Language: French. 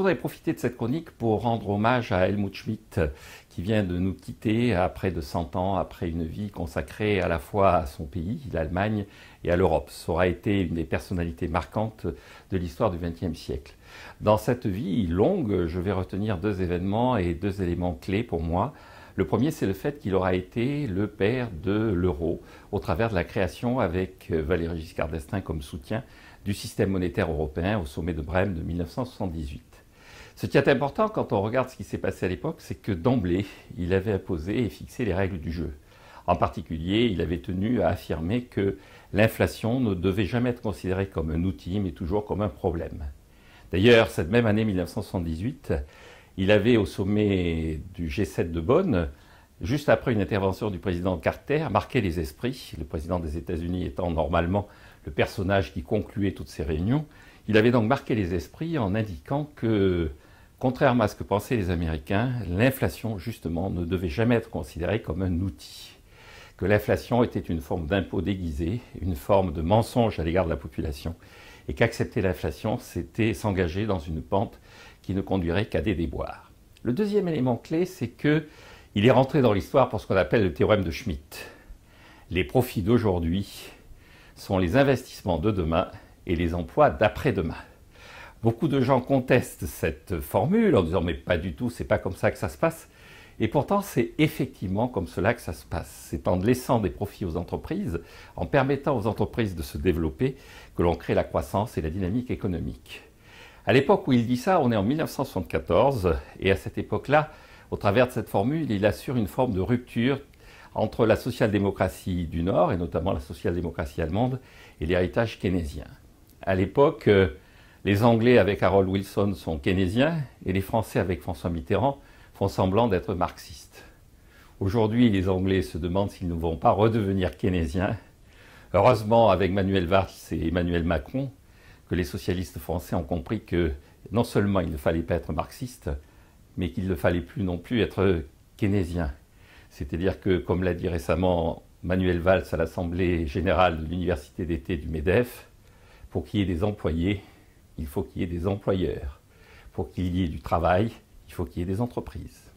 voudrais profiter de cette chronique pour rendre hommage à Helmut Schmidt, qui vient de nous quitter à près de 100 ans, après une vie consacrée à la fois à son pays, l'Allemagne, et à l'Europe. Ça aura été une des personnalités marquantes de l'histoire du XXe siècle. Dans cette vie longue, je vais retenir deux événements et deux éléments clés pour moi. Le premier, c'est le fait qu'il aura été le père de l'euro, au travers de la création, avec Valéry Giscard d'Estaing comme soutien, du système monétaire européen au sommet de Brême de 1978. Ce qui est important quand on regarde ce qui s'est passé à l'époque, c'est que d'emblée, il avait imposé et fixé les règles du jeu. En particulier, il avait tenu à affirmer que l'inflation ne devait jamais être considérée comme un outil, mais toujours comme un problème. D'ailleurs, cette même année 1978, il avait au sommet du G7 de Bonn, juste après une intervention du président Carter, marqué les esprits, le président des États-Unis étant normalement le personnage qui concluait toutes ces réunions. Il avait donc marqué les esprits en indiquant que, contrairement à ce que pensaient les Américains, l'inflation, justement, ne devait jamais être considérée comme un outil. Que l'inflation était une forme d'impôt déguisé, une forme de mensonge à l'égard de la population, et qu'accepter l'inflation, c'était s'engager dans une pente qui ne conduirait qu'à des déboires. Le deuxième élément clé, c'est qu'il est rentré dans l'histoire pour ce qu'on appelle le théorème de Schmitt. Les profits d'aujourd'hui sont les investissements de demain et les emplois d'après-demain. Beaucoup de gens contestent cette formule en disant « mais pas du tout, c'est pas comme ça que ça se passe ». Et pourtant, c'est effectivement comme cela que ça se passe. C'est en laissant des profits aux entreprises, en permettant aux entreprises de se développer, que l'on crée la croissance et la dynamique économique. À l'époque où il dit ça, on est en 1974, et à cette époque-là, au travers de cette formule, il assure une forme de rupture entre la social-démocratie du Nord, et notamment la social-démocratie allemande, et l'héritage keynésien. À l'époque, les Anglais avec Harold Wilson sont keynésiens, et les Français avec François Mitterrand font semblant d'être marxistes. Aujourd'hui, les Anglais se demandent s'ils ne vont pas redevenir keynésiens. Heureusement, avec Manuel Valls et Emmanuel Macron, que les socialistes français ont compris que non seulement il ne fallait pas être marxiste, mais qu'il ne fallait plus non plus être keynésien. C'est-à-dire que, comme l'a dit récemment Manuel Valls à l'Assemblée générale de l'Université d'été du MEDEF, pour qu'il y ait des employés, il faut qu'il y ait des employeurs. Pour qu'il y ait du travail, il faut qu'il y ait des entreprises.